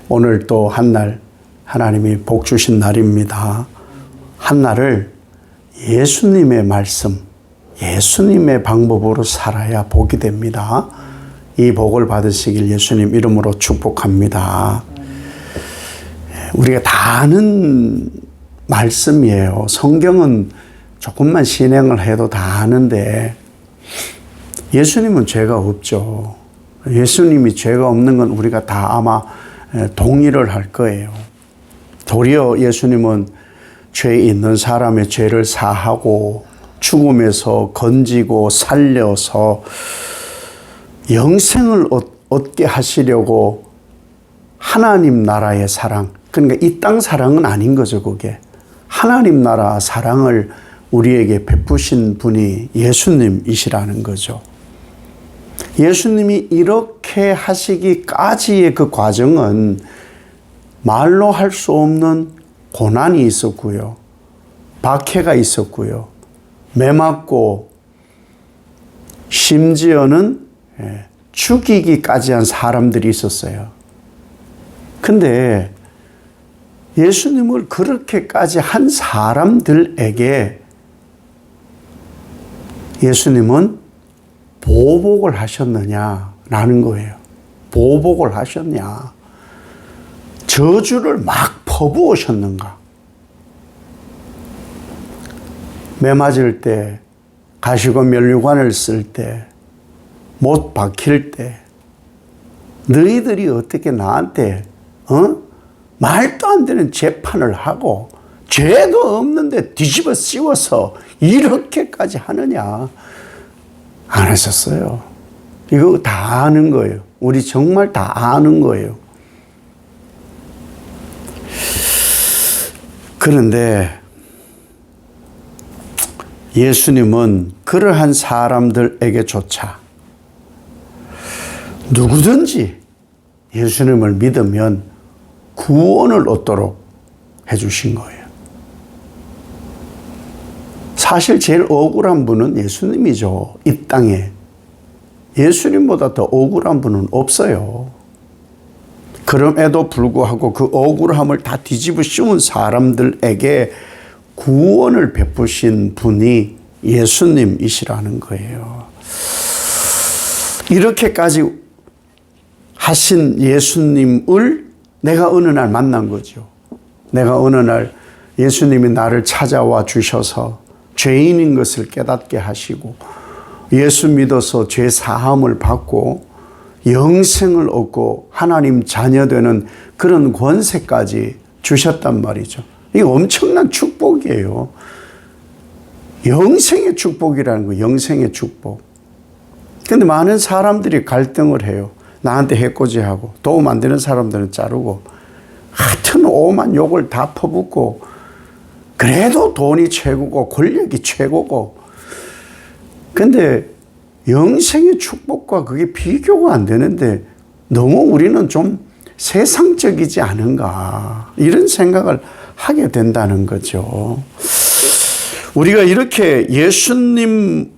오늘 또 한 날 하나님이 복 주신 날입니다. 한 날을 예수님의 말씀, 예수님의 방법으로 살아야 복이 됩니다. 이 복을 받으시길 예수님 이름으로 축복합니다. 우리가 다 아는 말씀이에요. 성경은 조금만 신행을 해도 다 아는데 예수님은 죄가 없죠. 예수님이 죄가 없는 건 우리가 다 아마 동의를 할 거예요. 도리어 예수님은 죄 있는 사람의 죄를 사하고 죽음에서 건지고 살려서 영생을 얻게 하시려고 하나님 나라의 사랑, 그러니까 이 땅 사랑은 아닌 거죠, 그게. 하나님 나라 사랑을 우리에게 베푸신 분이 예수님이시라는 거죠. 예수님이 이렇게 하시기까지의 그 과정은 말로 할 수 없는 고난이 있었고요. 박해가 있었고요. 매맞고 심지어는 죽이기까지 한 사람들이 있었어요. 근데 예수님을 그렇게까지 한 사람들에게 예수님은 보복을 하셨느냐라는 거예요. 보복을 하셨냐. 저주를 막 퍼부으셨는가. 매맞을 때, 가시고 면류관을 쓸 때, 못 박힐 때, 너희들이 어떻게 나한테 말도 안 되는 재판을 하고 죄도 없는데 뒤집어 씌워서 이렇게까지 하느냐. 안 하셨어요. 이거 다 아는 거예요. 우리 정말 다 아는 거예요. 그런데 예수님은 그러한 사람들에게조차 누구든지 예수님을 믿으면 구원을 얻도록 해주신 거예요. 사실 제일 억울한 분은 예수님이죠. 이 땅에. 예수님보다 더 억울한 분은 없어요. 그럼에도 불구하고 그 억울함을 다 뒤집어 씌운 사람들에게 구원을 베푸신 분이 예수님이시라는 거예요. 이렇게까지 하신 예수님을 내가 어느 날 만난 거죠. 내가 어느 날 예수님이 나를 찾아와 주셔서 죄인인 것을 깨닫게 하시고 예수 믿어서 죄 사함을 받고 영생을 얻고 하나님 자녀 되는 그런 권세까지 주셨단 말이죠. 이게 엄청난 축복이에요. 영생의 축복이라는 거예요. 영생의 축복. 근데 많은 사람들이 갈등을 해요. 나한테 해코지하고 도움 안 되는 사람들은 자르고 하여튼 오만 욕을 다 퍼붓고 그래도 돈이 최고고 권력이 최고고. 근데 영생의 축복과 그게 비교가 안 되는데 너무 우리는 좀 세상적이지 않은가 이런 생각을 하게 된다는 거죠. 우리가 이렇게 예수님으로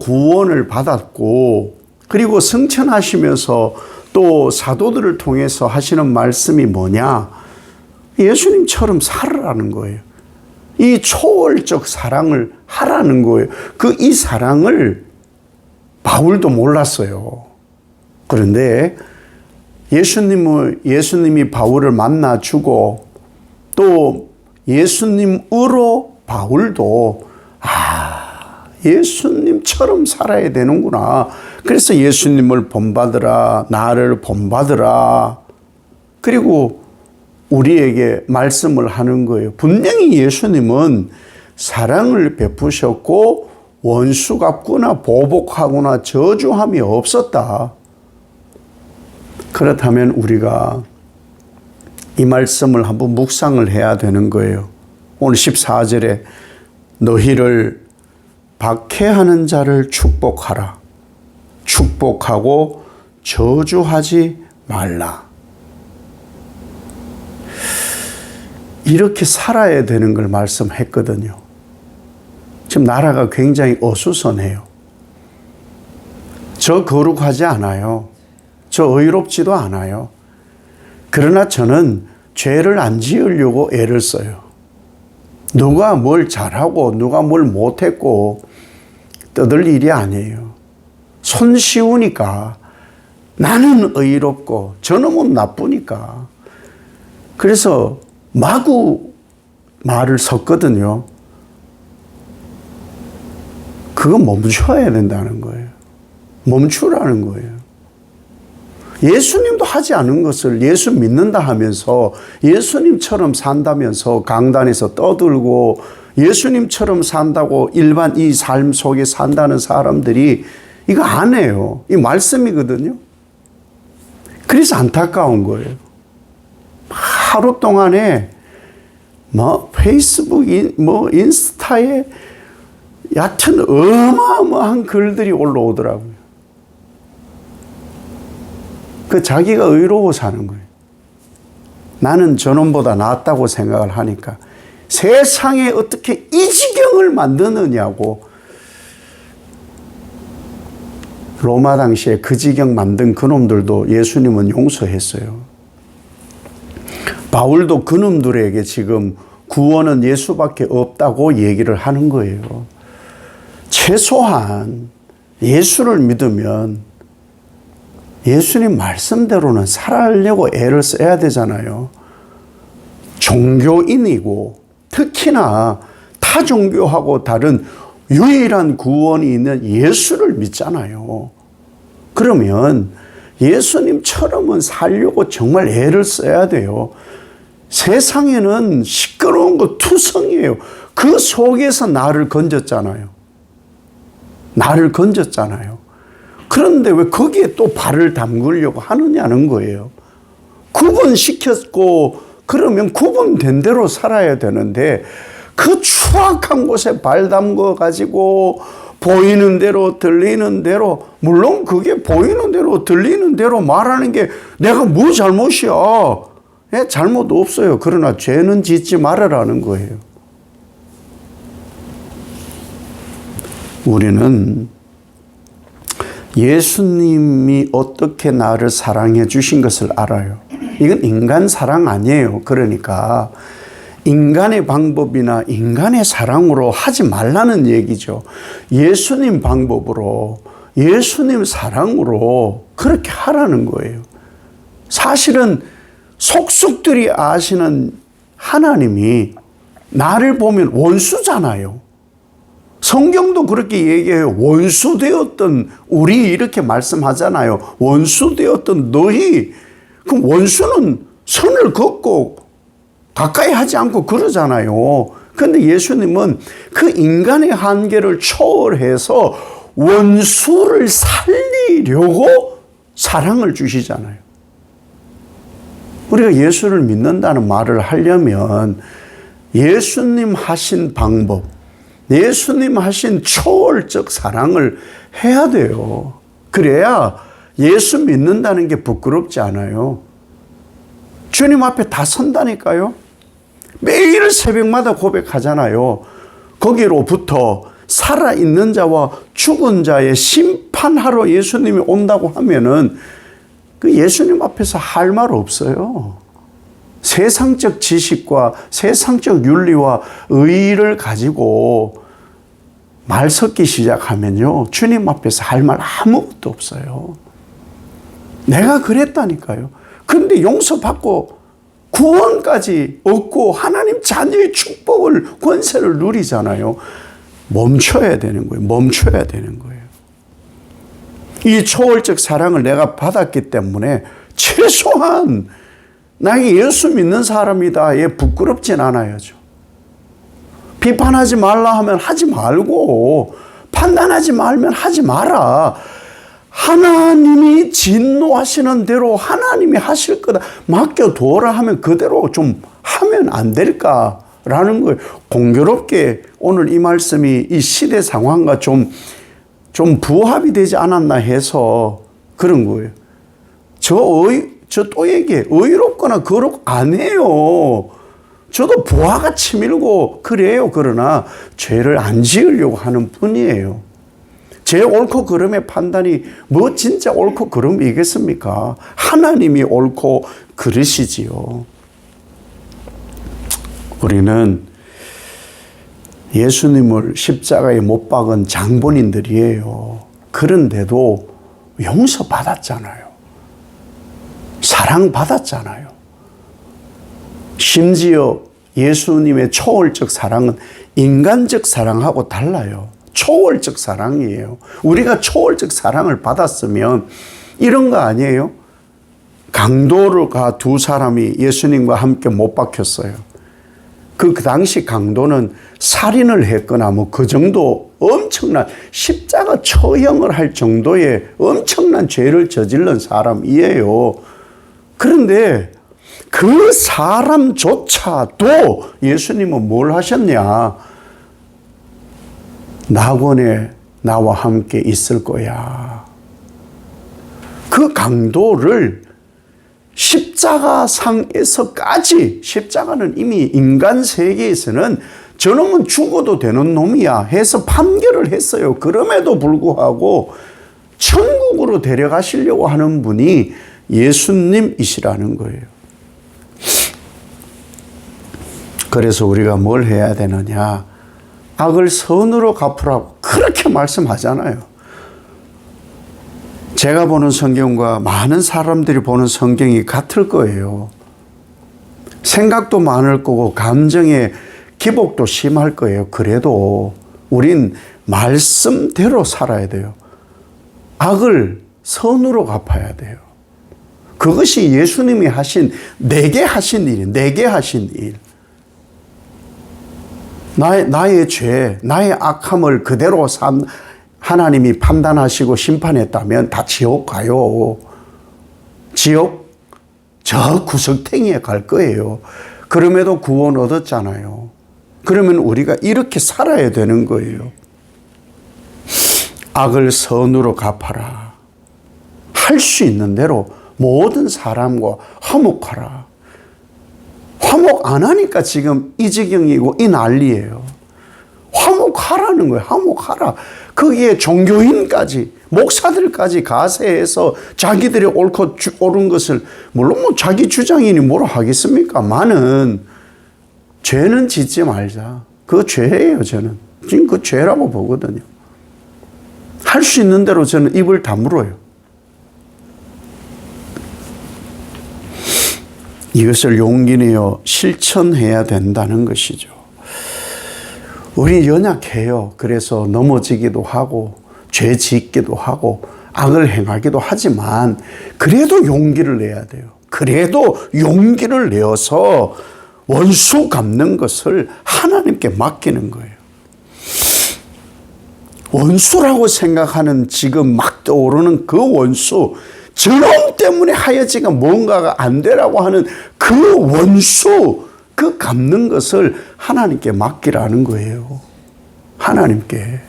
구원을 받았고 그리고 승천하시면서 또 사도들을 통해서 하시는 말씀이 뭐냐? 예수님처럼 살아라는 거예요. 이 초월적 사랑을 하라는 거예요. 이 사랑을 바울도 몰랐어요. 그런데 예수님이 바울을 만나주고 또 예수님으로 바울도 예수님처럼 살아야 되는구나. 그래서 예수님을 본받으라, 나를 본받으라. 그리고 우리에게 말씀을 하는 거예요. 분명히 예수님은 사랑을 베푸셨고 원수 갚거나 보복하거나 저주함이 없었다. 그렇다면 우리가 이 말씀을 한번 묵상을 해야 되는 거예요. 오늘 14절에 너희를 박해하는 자를 축복하라. 축복하고 저주하지 말라. 이렇게 살아야 되는 걸 말씀했거든요. 지금 나라가 굉장히 어수선해요. 저 거룩하지 않아요. 저 의롭지도 않아요. 그러나 저는 죄를 안 지으려고 애를 써요. 누가 뭘 잘하고 누가 뭘 못했고 떠들 일이 아니에요. 손쉬우니까, 나는 의롭고 저놈은 나쁘니까. 그래서 마구 말을 섞거든요. 그거 멈춰야 된다는 거예요. 멈추라는 거예요. 예수님도 하지 않은 것을 예수 믿는다 하면서 예수님처럼 산다면서 강단에서 떠들고 예수님처럼 산다고 일반 이 삶 속에 산다는 사람들이 이거 안 해요. 이 말씀이거든요. 그래서 안타까운 거예요. 하루 동안에 페이스북, 인스타에 얕은 어마어마한 글들이 올라오더라고요. 그 자기가 의로워 사는 거예요. 나는 저놈보다 낫다고 생각을 하니까 세상에 어떻게 이 지경을 만드느냐고. 로마 당시에 그 지경 만든 그놈들도 예수님은 용서했어요. 바울도 그놈들에게 지금 구원은 예수밖에 없다고 얘기를 하는 거예요. 최소한 예수를 믿으면 예수님 말씀대로는 살아가려고 애를 써야 되잖아요. 종교인이고 특히나 타 종교하고 다른 유일한 구원이 있는 예수를 믿잖아요. 그러면 예수님처럼은 살려고 정말 애를 써야 돼요. 세상에는 시끄러운 거 투성이에요. 그 속에서 나를 건졌잖아요. 나를 건졌잖아요. 그런데 왜 거기에 또 발을 담그려고 하느냐는 거예요. 구분시켰고 그러면 구분된 대로 살아야 되는데 그 추악한 곳에 발 담궈 가지고 보이는 대로 들리는 대로, 물론 그게 보이는 대로 들리는 대로 말하는 게 내가 뭐 잘못이야. 잘못 없어요. 그러나 죄는 짓지 말아라는 거예요. 우리는 예수님이 어떻게 나를 사랑해 주신 것을 알아요. 이건 인간 사랑 아니에요. 그러니까 인간의 방법이나 인간의 사랑으로 하지 말라는 얘기죠. 예수님 방법으로, 예수님 사랑으로 그렇게 하라는 거예요. 사실은 속속들이 아시는 하나님이 나를 보면 원수잖아요. 성경도 그렇게 얘기해요. 원수되었던 우리 이렇게 말씀하잖아요. 원수되었던 너희. 그럼 원수는 선을 긋고 가까이 하지 않고 그러잖아요. 그런데 예수님은 그 인간의 한계를 초월해서 원수를 살리려고 사랑을 주시잖아요. 우리가 예수를 믿는다는 말을 하려면 예수님 하신 방법, 예수님 하신 초월적 사랑을 해야 돼요. 그래야 예수 믿는다는 게 부끄럽지 않아요. 주님 앞에 다 선다니까요. 매일 새벽마다 고백하잖아요. 거기로부터 살아있는 자와 죽은 자의 심판하러 예수님이 온다고 하면은 그 예수님 앞에서 할 말 없어요. 세상적 지식과 세상적 윤리와 의의를 가지고 말 섞기 시작하면요, 주님 앞에서 할 말 아무것도 없어요. 내가 그랬다니까요. 그런데 용서받고 구원까지 얻고 하나님 자녀의 축복을, 권세를 누리잖아요. 멈춰야 되는 거예요. 멈춰야 되는 거예요. 이 초월적 사랑을 내가 받았기 때문에 최소한 나에게 예수 믿는 사람이다. 예, 부끄럽진 않아야죠. 비판하지 말라 하면 하지 말고, 판단하지 말면 하지 마라. 하나님이 진노하시는 대로 하나님이 하실 거다. 맡겨두어라 하면 그대로 좀 하면 안 될까라는 거예요. 공교롭게 오늘 이 말씀이 이 시대 상황과 좀 부합이 되지 않았나 해서 그런 거예요. 저 또에게 의롭거나 거룩 안 해요. 저도 부하가 치밀고 그래요. 그러나 죄를 안 지으려고 하는 뿐이에요. 제 옳고 그름의 판단이 뭐 진짜 옳고 그름이겠습니까? 하나님이 옳고 그르시지요. 우리는 예수님을 십자가에 못 박은 장본인들이에요. 그런데도 용서받았잖아요. 사랑받았잖아요. 심지어 예수님의 초월적 사랑은 인간적 사랑하고 달라요. 초월적 사랑이에요. 우리가 초월적 사랑을 받았으면 이런 거 아니에요? 강도가 두 사람이 예수님과 함께 못 박혔어요. 그 당시 강도는 살인을 했거나 뭐 그 정도 엄청난 십자가 처형을 할 정도의 엄청난 죄를 저질른 사람이에요. 그런데 그 사람조차도 예수님은 뭘 하셨냐? 낙원에 나와 함께 있을 거야. 그 강도를 십자가상에서까지, 십자가는 이미 인간 세계에서는 저놈은 죽어도 되는 놈이야 해서 판결을 했어요. 그럼에도 불구하고 천국으로 데려가시려고 하는 분이 예수님이시라는 거예요. 그래서 우리가 뭘 해야 되느냐? 악을 선으로 갚으라고 그렇게 말씀하잖아요. 제가 보는 성경과 많은 사람들이 보는 성경이 같을 거예요. 생각도 많을 거고 감정의 기복도 심할 거예요. 그래도 우린 말씀대로 살아야 돼요. 악을 선으로 갚아야 돼요. 그것이 예수님이 하신, 내게 하신 일이에요. 내게 하신 일. 나의 죄, 나의 악함을 그대로 하나님이 판단하시고 심판했다면 다 지옥 가요. 지옥 저 구석탱이에 갈 거예요. 그럼에도 구원 얻었잖아요. 그러면 우리가 이렇게 살아야 되는 거예요. 악을 선으로 갚아라. 할 수 있는 대로 모든 사람과 화목하라. 화목 안 하니까 지금 이 지경이고 이 난리예요. 화목하라는 거예요. 화목하라. 거기에 종교인까지, 목사들까지 가세해서 자기들이 옳고 옳은 것을, 물론 뭐 자기 주장이니 뭐라 하겠습니까? 많은 죄는 짓지 말자. 그거 죄예요, 저는. 지금 그 죄라고 보거든요. 할 수 있는 대로 저는 입을 다물어요. 이것을 용기 내어 실천해야 된다는 것이죠. 우리 연약해요. 그래서 넘어지기도 하고 죄 짓기도 하고 악을 행하기도 하지만 그래도 용기를 내야 돼요. 그래도 용기를 내어서 원수 갚는 것을 하나님께 맡기는 거예요. 원수라고 생각하는 지금 막 떠오르는 그 원수, 저놈 때문에 하여지가 뭔가가 안 되라고 하는 그 원수, 그 갚는 것을 하나님께 맡기라는 거예요. 하나님께.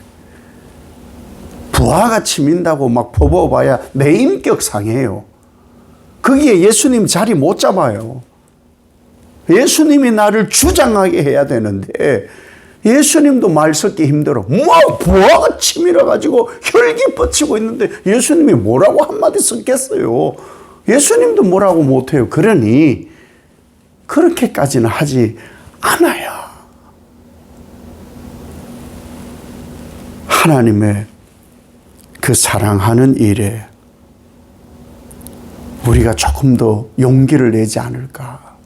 부하같이 민다고 막 퍼부어봐야 내 인격 상해요. 거기에 예수님 자리 못 잡아요. 예수님이 나를 주장하게 해야 되는데 예수님도 말 섞기 힘들어. 뭐 부하같이 밀어가지고 혈기 뻗치고 있는데 예수님이 뭐라고 한마디 썼겠어요. 예수님도 뭐라고 못해요. 그러니 그렇게까지는 하지 않아요. 하나님의 그 사랑하는 일에 우리가 조금 더 용기를 내지 않을까.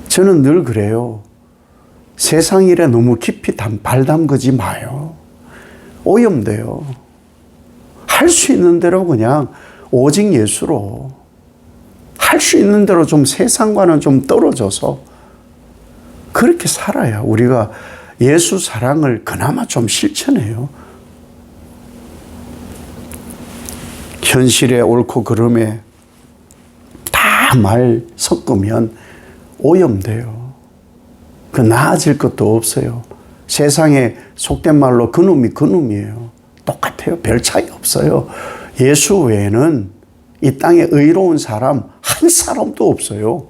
저는 늘 그래요. 세상 일에 너무 깊이 발 담그지 마요. 오염돼요. 할 수 있는 대로 그냥 오직 예수로 할 수 있는 대로 좀 세상과는 좀 떨어져서 그렇게 살아야 우리가 예수 사랑을 그나마 좀 실천해요. 현실의 옳고 그름에 다 말 섞으면 오염돼요. 그 나아질 것도 없어요. 세상에 속된 말로 그놈이 그놈이에요. 똑같아요. 별 차이 없어요. 예수 외에는 이 땅에 의로운 사람 한 사람도 없어요.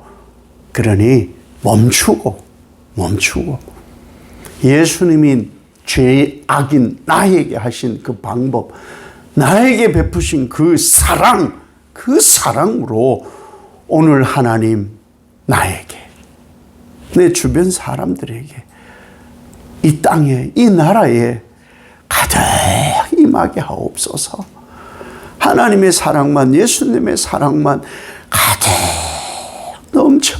그러니 멈추고 예수님이 죄의 악인 나에게 하신 그 방법, 나에게 베푸신 그 사랑, 그 사랑으로 오늘 하나님 나에게, 내 주변 사람들에게, 이 땅에, 이 나라에 가득 임하게 하옵소서. 하나님의 사랑만, 예수님의 사랑만 가득 넘쳐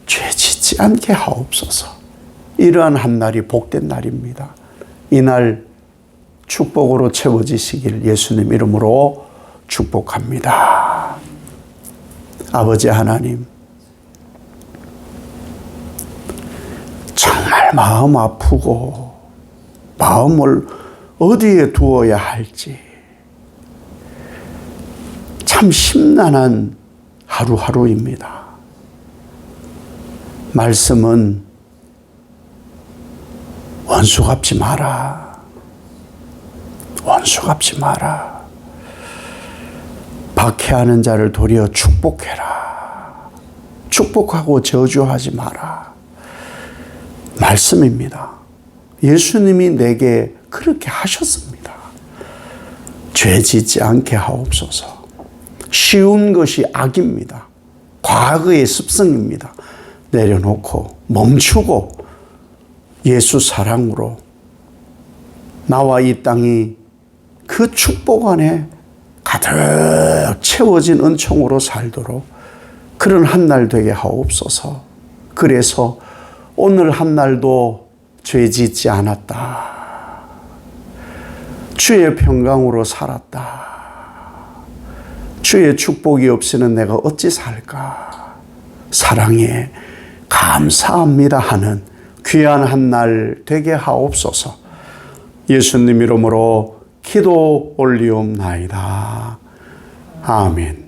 죄 짓지 않게 하옵소서. 이러한 한 날이 복된 날입니다. 이날 축복으로 채워지시길 예수님 이름으로 축복합니다. 아버지 하나님, 정말 마음 아프고 마음을 어디에 두어야 할지 참 심란한 하루하루입니다. 말씀은 원수 갚지 마라. 원수 갚지 마라. 박해하는 자를 도리어 축복해라. 축복하고 저주하지 마라. 말씀입니다. 예수님이 내게 그렇게 하셨습니다. 죄 짓지 않게 하옵소서. 쉬운 것이 악입니다. 과거의 습성입니다. 내려놓고 멈추고 예수 사랑으로 나와 이 땅이 그 축복 안에 가득 채워진 은총으로 살도록 그런 한 날 되게 하옵소서. 그래서 오늘 한 날도 죄 짓지 않았다. 주의 평강으로 살았다. 주의 축복이 없이는 내가 어찌 살까. 사랑에 감사합니다 하는 귀한 한 날 되게 하옵소서. 예수님 이름으로 기도 올리옵나이다. 아멘.